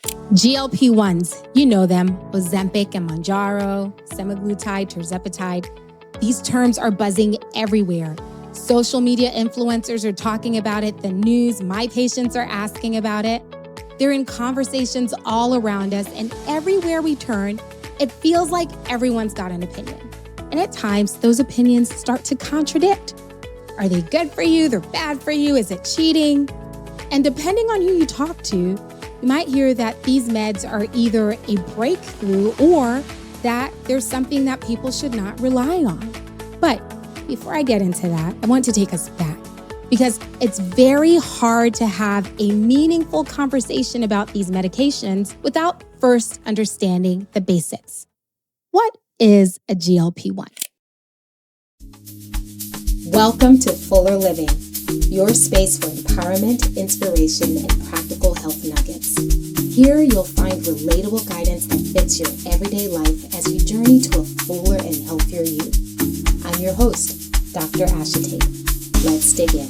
GLP-1s, you know them, Ozempic and Mounjaro, semaglutide, tirzepatide. These terms are buzzing everywhere. Social media influencers are talking about it. The news, my patients are asking about it. They're in conversations all around us, and everywhere we turn, it feels like everyone's got an opinion. And at times, those opinions start to contradict. Are they good for you? They're bad for you? Is it cheating? And depending on who you talk to, you might hear that these meds are either a breakthrough or that there's something that people should not rely on. But before I get into that, I want to take us back because it's very hard to have a meaningful conversation about these medications without first understanding the basics. What is a GLP-1? Welcome to Fuller Living, your space for empowerment, inspiration, and practical health nuggets. Here you'll find relatable guidance that fits your everyday life as you journey to a fuller and healthier you. I'm your host, Dr. Ashitey. Let's dig in.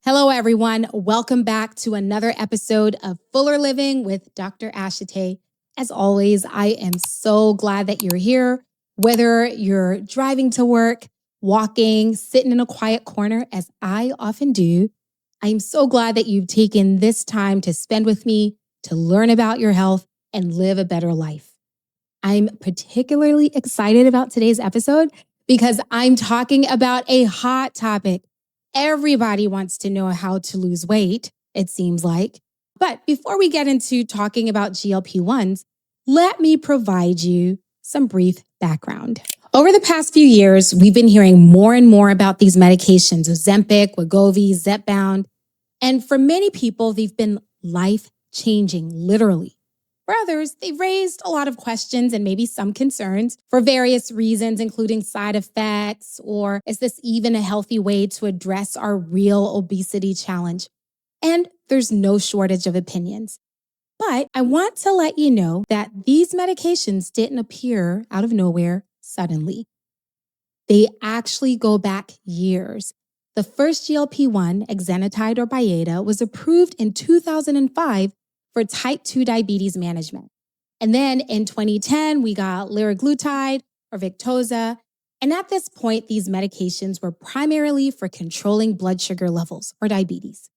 Hello, everyone. Welcome back to another episode of Fuller Living with Dr. Ashitey. As always, I am so glad that you're here. Whether you're driving to work, walking, sitting in a quiet corner, as I often do, I'm so glad that you've taken this time to spend with me, to learn about your health and live a better life. I'm particularly excited about today's episode because I'm talking about a hot topic. Everybody wants to know how to lose weight, it seems like. But before we get into talking about GLP-1s, let me provide you some brief background. Over the past few years, we've been hearing more and more about these medications, Ozempic, Wegovy, Zepbound. And for many people, they've been life-changing, literally. For others, they've raised a lot of questions and maybe some concerns for various reasons, including side effects, or is this even a healthy way to address our real obesity challenge? And there's no shortage of opinions. But I want to let you know that these medications didn't appear out of nowhere suddenly. They actually go back years. The first GLP-1, exenatide or Byetta, was approved in 2005 for type 2 diabetes management. And then in 2010, we got liraglutide or Victoza. And at this point, these medications were primarily for controlling blood sugar levels or diabetes.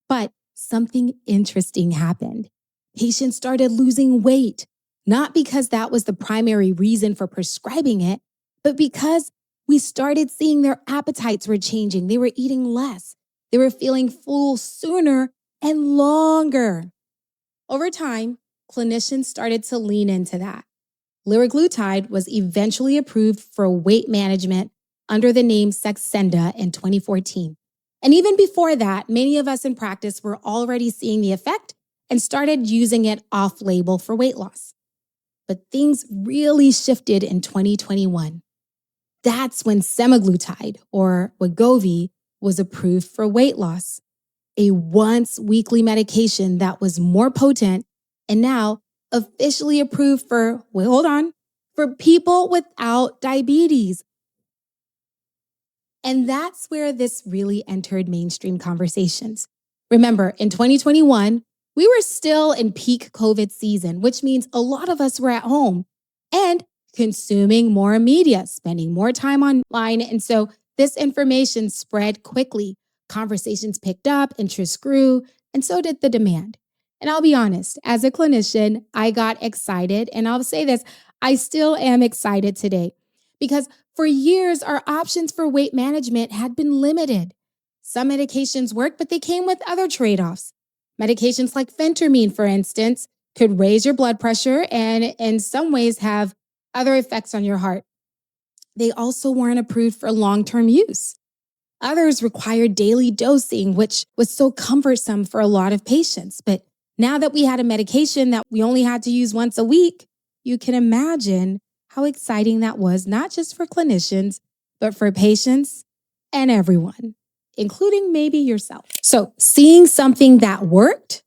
But something interesting happened. Patients started losing weight, not because that was the primary reason for prescribing it, but because we started seeing their appetites were changing. They were eating less. They were feeling full sooner and longer. Over time, clinicians started to lean into that. Liraglutide was eventually approved for weight management under the name Saxenda in 2014. And even before that, many of us in practice were already seeing the effect and started using it off-label for weight loss. But things really shifted in 2021. That's when semaglutide, or Wegovy, was approved for weight loss, a once-weekly medication that was more potent and now officially approved for, for people without diabetes. And that's where this really entered mainstream conversations. Remember, in 2021, we were still in peak COVID season, which means a lot of us were at home and consuming more media, spending more time online. And so this information spread quickly. Conversations picked up, interest grew, and so did the demand. And I'll be honest, as a clinician, I got excited. And I'll say this, I still am excited today because for years, our options for weight management had been limited. Some medications worked, but they came with other trade-offs. Medications like phentermine, for instance, could raise your blood pressure and in some ways have other effects on your heart. They also weren't approved for long-term use. Others required daily dosing, which was so cumbersome for a lot of patients. But now that we had a medication that we only had to use once a week, you can imagine how exciting that was, not just for clinicians, but for patients and everyone, including maybe yourself. So seeing something that worked,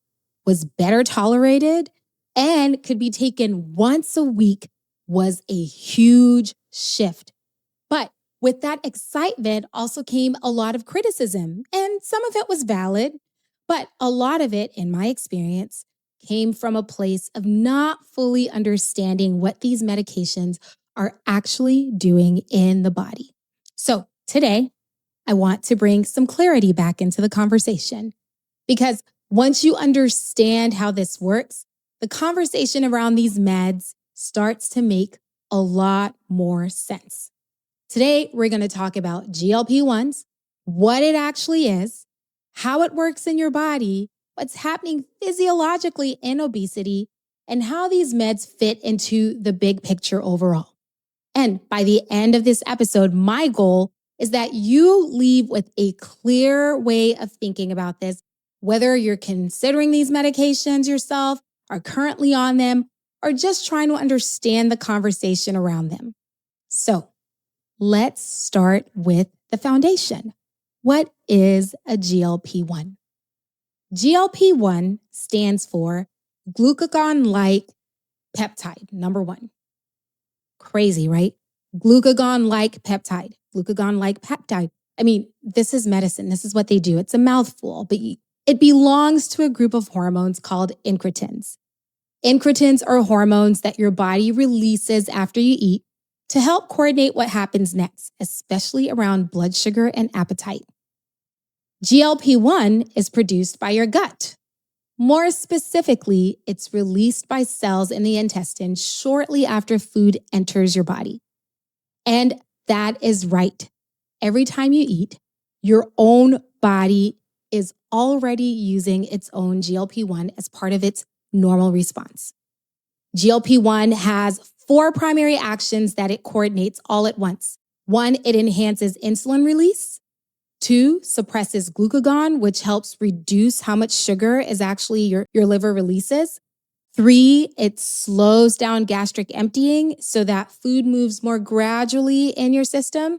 was better tolerated, and could be taken once a week was a huge shift. But with that excitement also came a lot of criticism, and some of it was valid. But a lot of it, in my experience, came from a place of not fully understanding what these medications are actually doing in the body. So today, I want to bring some clarity back into the conversation because once you understand how this works, the conversation around these meds starts to make a lot more sense. Today, we're going to talk about GLP-1s, what it actually is, how it works in your body, what's happening physiologically in obesity, and how these meds fit into the big picture overall. And by the end of this episode, my goal is that you leave with a clear way of thinking about this, whether you're considering these medications yourself, are currently on them, or just trying to understand the conversation around them. So let's start with the foundation. What is a GLP-1? GLP-1 stands for glucagon-like peptide, number one. Crazy, right? Glucagon-like peptide. Glucagon-like peptide. I mean, this is medicine. This is what they do. It's a mouthful, but it belongs to a group of hormones called incretins. Incretins are hormones that your body releases after you eat to help coordinate what happens next, especially around blood sugar and appetite. GLP-1 is produced by your gut. More specifically, it's released by cells in the intestine shortly after food enters your body. And that is right. Every time you eat, your own body is already using its own GLP-1 as part of its normal response. GLP-1 has 4 primary actions that it coordinates all at once. 1, it enhances insulin release. 2, suppresses glucagon, which helps reduce how much sugar is actually your liver releases. 3, it slows down gastric emptying so that food moves more gradually in your system.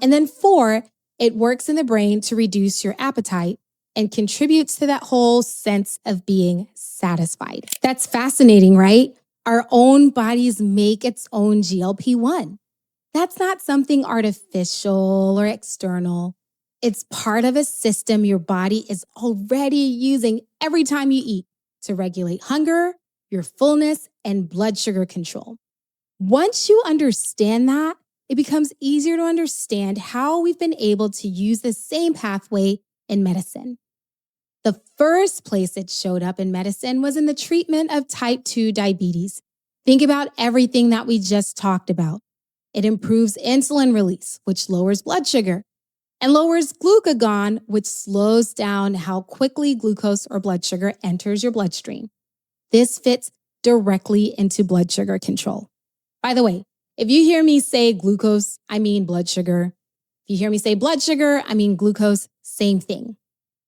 And then 4, it works in the brain to reduce your appetite and contributes to that whole sense of being satisfied. That's fascinating, right? Our own bodies make its own GLP-1. That's not something artificial or external. It's part of a system your body is already using every time you eat to regulate hunger, your fullness, and blood sugar control. Once you understand that, it becomes easier to understand how we've been able to use the same pathway in medicine. The first place it showed up in medicine was in the treatment of type 2 diabetes. Think about everything that we just talked about. It improves insulin release, which lowers blood sugar, and lowers glucagon, which slows down how quickly glucose or blood sugar enters your bloodstream. This fits directly into blood sugar control. By the way, if you hear me say glucose, I mean blood sugar. If you hear me say blood sugar, I mean glucose, same thing.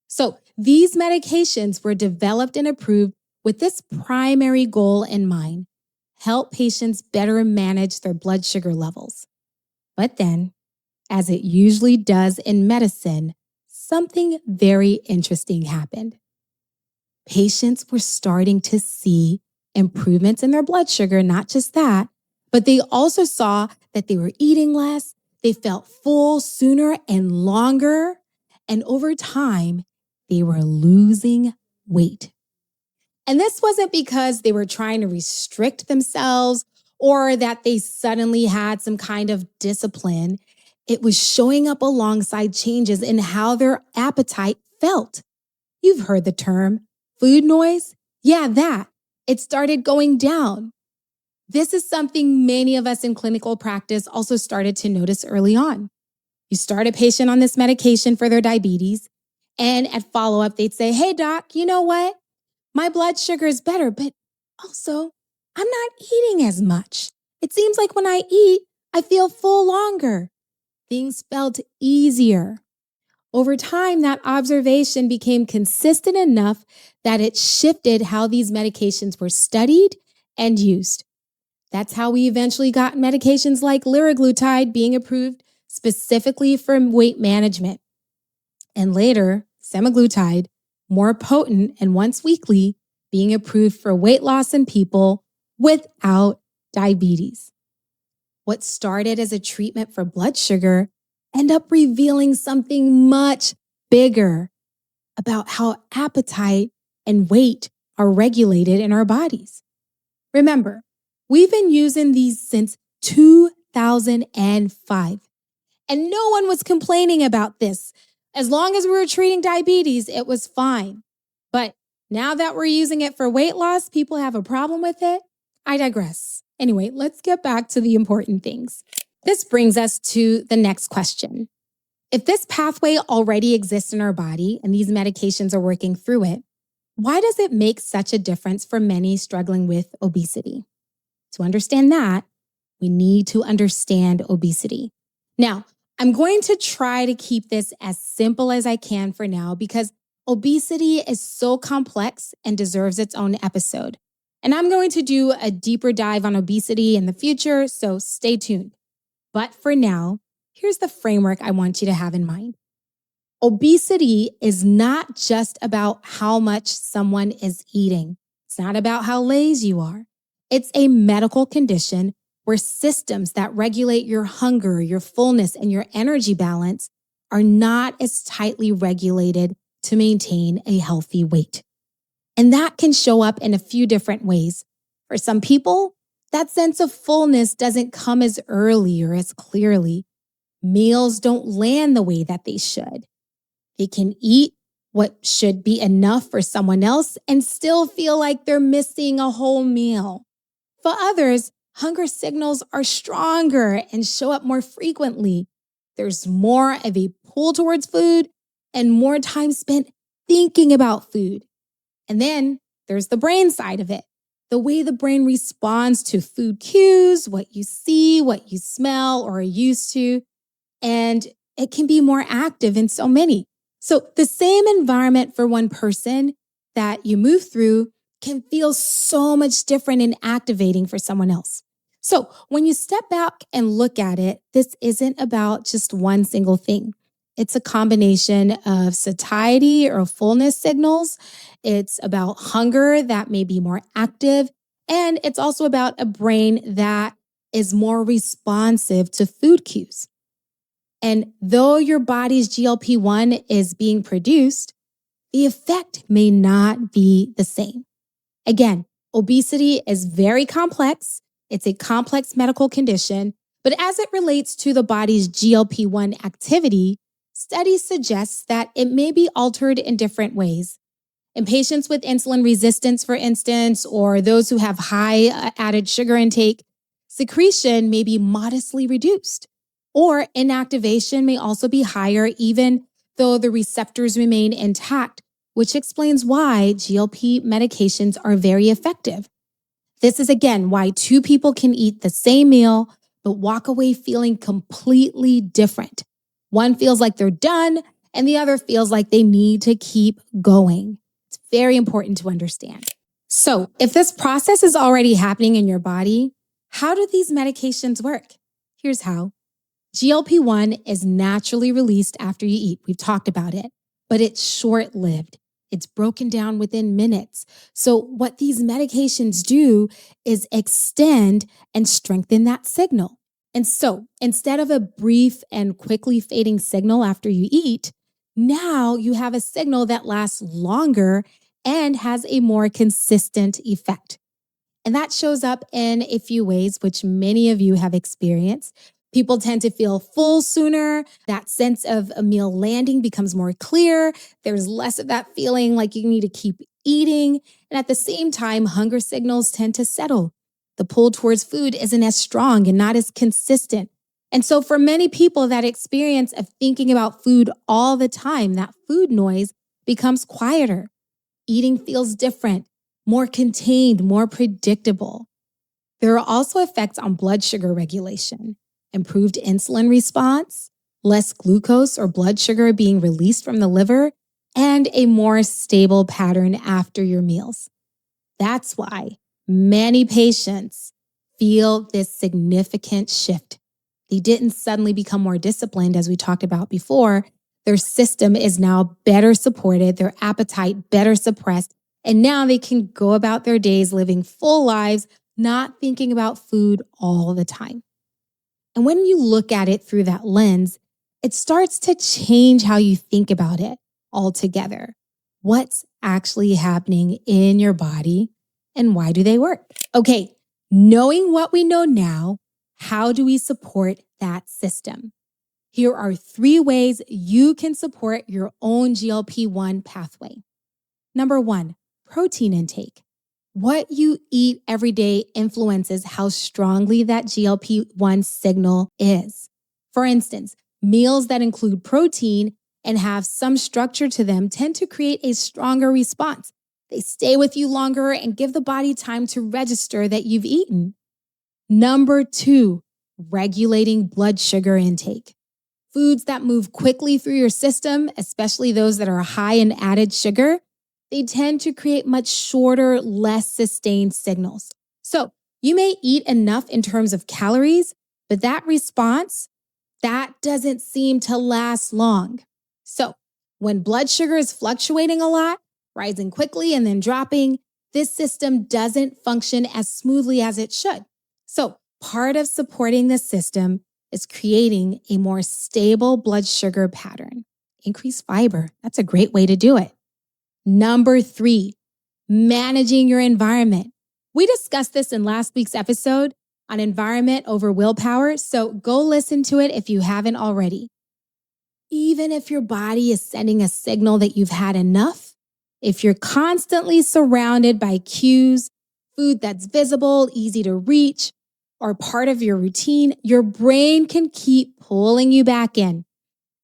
So these medications were developed and approved with this primary goal in mind: help patients better manage their blood sugar levels. But then, as it usually does in medicine, something very interesting happened. Patients were starting to see improvements in their blood sugar, not just that, but they also saw that they were eating less, they felt full sooner and longer, and over time, they were losing weight. And this wasn't because they were trying to restrict themselves or that they suddenly had some kind of discipline. It was showing up alongside changes in how their appetite felt. You've heard the term food noise? Yeah, that. It started going down. This is something many of us in clinical practice also started to notice early on. You start a patient on this medication for their diabetes, and at follow-up, they'd say, "Hey, doc, you know what? My blood sugar is better, but also I'm not eating as much. It seems like when I eat, I feel full longer." Things felt easier. Over time, that observation became consistent enough that it shifted how these medications were studied and used. That's how we eventually got medications like liraglutide being approved specifically for weight management. And later, semaglutide, more potent and once weekly, being approved for weight loss in people without diabetes. What started as a treatment for blood sugar ended up revealing something much bigger: about how appetite and weight are regulated in our bodies. Remember, we've been using these since 2005, and no one was complaining about this. As long as we were treating diabetes, it was fine. But now that we're using it for weight loss, people have a problem with it. I digress. Anyway, let's get back to the important things. This brings us to the next question. If this pathway already exists in our body and these medications are working through it, why does it make such a difference for many struggling with obesity? To understand that, we need to understand obesity. Now, I'm going to try to keep this as simple as I can for now because obesity is so complex and deserves its own episode. And I'm going to do a deeper dive on obesity in the future, so stay tuned. But for now, here's the framework I want you to have in mind. Obesity is not just about how much someone is eating. It's not about how lazy you are. It's a medical condition where systems that regulate your hunger, your fullness, and your energy balance are not as tightly regulated to maintain a healthy weight. And that can show up in a few different ways. For some people, that sense of fullness doesn't come as early or as clearly. Meals don't land the way that they should. They can eat what should be enough for someone else and still feel like they're missing a whole meal. For others, hunger signals are stronger and show up more frequently. There's more of a pull towards food and more time spent thinking about food. And then there's the brain side of it, the way the brain responds to food cues, what you see, what you smell or are used to, and it can be more active in so many. So the same environment for one person that you move through can feel so much different and activating for someone else. So when you step back and look at it, this isn't about just one single thing. It's a combination of satiety or fullness signals. It's about hunger that may be more active. And it's also about a brain that is more responsive to food cues. And though your body's GLP-1 is being produced, the effect may not be the same. Again, obesity is very complex. It's a complex medical condition, but as it relates to the body's GLP-1 activity, studies suggest that it may be altered in different ways. In patients with insulin resistance, for instance, or those who have high added sugar intake, secretion may be modestly reduced. Or inactivation may also be higher even though the receptors remain intact, which explains why GLP medications are very effective. This is again why two people can eat the same meal but walk away feeling completely different. One feels like they're done and the other feels like they need to keep going. It's very important to understand. So, if this process is already happening in your body, how do these medications work? Here's how. GLP-1 is naturally released after you eat. We've talked about it, but it's short-lived. It's broken down within minutes. So what these medications do is extend and strengthen that signal. And so instead of a brief and quickly fading signal after you eat, now you have a signal that lasts longer and has a more consistent effect. And that shows up in a few ways, which many of you have experienced. People tend to feel full sooner. That sense of a meal landing becomes more clear. There's less of that feeling like you need to keep eating. And at the same time, hunger signals tend to settle. The pull towards food isn't as strong and not as consistent. And so for many people, that experience of thinking about food all the time, that food noise becomes quieter. Eating feels different, more contained, more predictable. There are also effects on blood sugar regulation. Improved insulin response, less glucose or blood sugar being released from the liver, and a more stable pattern after your meals. That's why many patients feel this significant shift. They didn't suddenly become more disciplined, as we talked about before. Their system is now better supported, their appetite better suppressed, and now they can go about their days living full lives, not thinking about food all the time. And when you look at it through that lens, it starts to change how you think about it altogether. what's actually happening in your body and why do they work? Okay, knowing what we know now, how do we support that system? Here are 3 ways you can support your own GLP-1 pathway. Number 1, protein intake. What you eat every day influences how strongly that GLP-1 signal is. For instance, meals that include protein and have some structure to them tend to create a stronger response. They stay with you longer and give the body time to register that you've eaten. Number 2, regulating blood sugar intake. Foods that move quickly through your system, especially those that are high in added sugar, they tend to create much shorter, less sustained signals. So you may eat enough in terms of calories, but that response, that doesn't seem to last long. So when blood sugar is fluctuating a lot, rising quickly and then dropping, this system doesn't function as smoothly as it should. So part of supporting this system is creating a more stable blood sugar pattern. Increase fiber. That's a great way to do it. Number 3, managing your environment. We discussed this in last week's episode on environment over willpower, so go listen to it if you haven't already. Even if your body is sending a signal that you've had enough, if you're constantly surrounded by cues, food that's visible, easy to reach, or part of your routine, your brain can keep pulling you back in.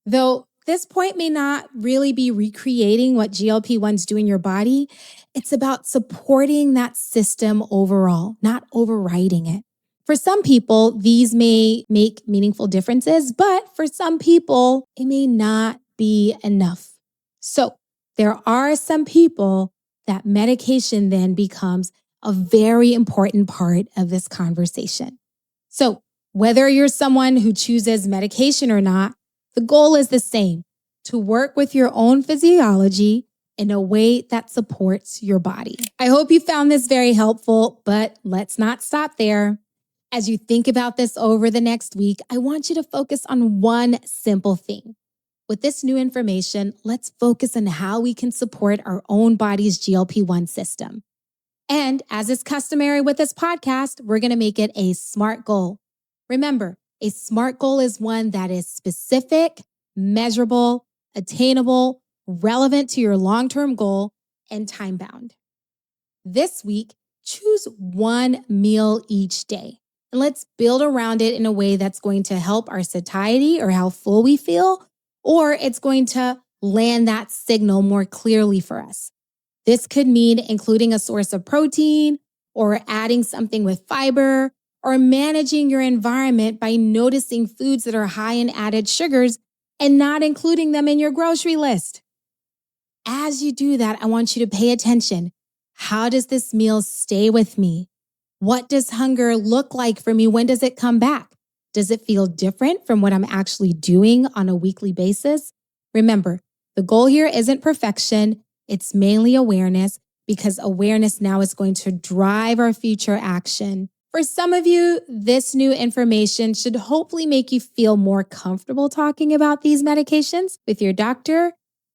Though this point may not really be recreating what GLP-1s do in your body, it's about supporting that system overall, not overriding it. For some people, these may make meaningful differences, but for some people, it may not be enough. So there are some people that medication then becomes a very important part of this conversation. So whether you're someone who chooses medication or not, the goal is the same, to work with your own physiology in a way that supports your body. I hope you found this very helpful, but let's not stop there. As you think about this over the next week, I want you to focus on one simple thing. With this new information, let's focus on how we can support our own body's GLP-1 system. And as is customary with this podcast, we're going to make it a SMART goal. Remember, a SMART goal is one that is specific, measurable, attainable, relevant to your long-term goal, and time-bound. This week, choose one meal each day. And let's build around it in a way that's going to help our satiety or how full we feel, or it's going to land that signal more clearly for us. This could mean including a source of protein, or adding something with fiber, or managing your environment by noticing foods that are high in added sugars and not including them in your grocery list. As you do that, I want you to pay attention. How does this meal stay with me? What does hunger look like for me? When does it come back? Does it feel different from what I'm actually doing on a weekly basis? Remember, the goal here isn't perfection. It's mainly awareness, because awareness now is going to drive our future action. For some of you, this new information should hopefully make you feel more comfortable talking about these medications with your doctor.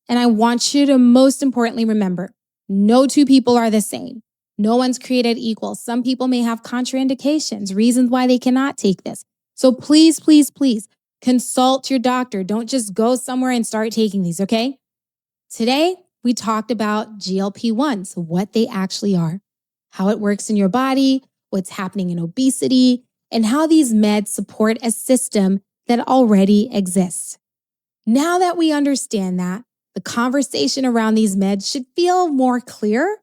And I want you to most importantly remember, no 2 people are the same. No one's created equal. Some people may have contraindications, reasons why they cannot take this. So please, please, please consult your doctor. Don't just go somewhere and start taking these, okay? Today, we talked about GLP-1s, what they actually are, how it works in your body, what's happening in obesity, and how these meds support a system that already exists. Now that we understand that, the conversation around these meds should feel more clear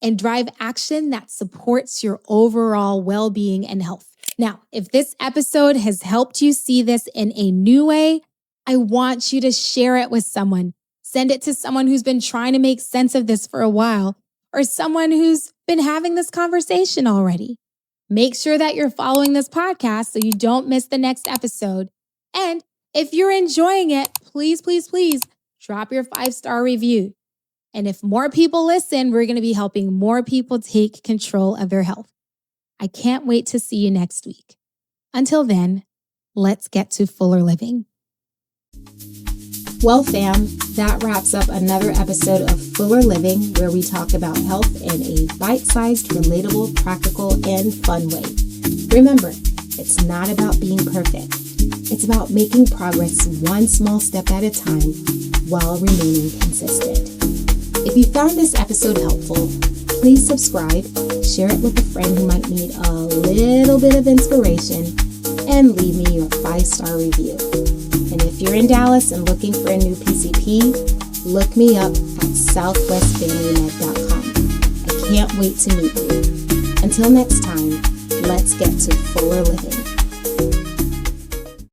and drive action that supports your overall well-being and health. Now, if this episode has helped you see this in a new way, I want you to share it with someone. Send it to someone who's been trying to make sense of this for a while, or someone who's been having this conversation already. Make sure that you're following this podcast so you don't miss the next episode. And if you're enjoying it, please, please, please drop your 5-star review. And if more people listen, we're going to be helping more people take control of their health. I can't wait to see you next week. Until then, let's get to fuller living. Well, fam, that wraps up another episode of Fuller Living, where we talk about health in a bite-sized, relatable, practical, and fun way. Remember, it's not about being perfect. It's about making progress one small step at a time while remaining consistent. If you found this episode helpful, please subscribe, share it with a friend who might need a little bit of inspiration, and leave me your 5-star review. And if you're in Dallas and looking for a new PCP, look me up at southwestfamilymed.com. I can't wait to meet you. Until next time, let's get to fuller living.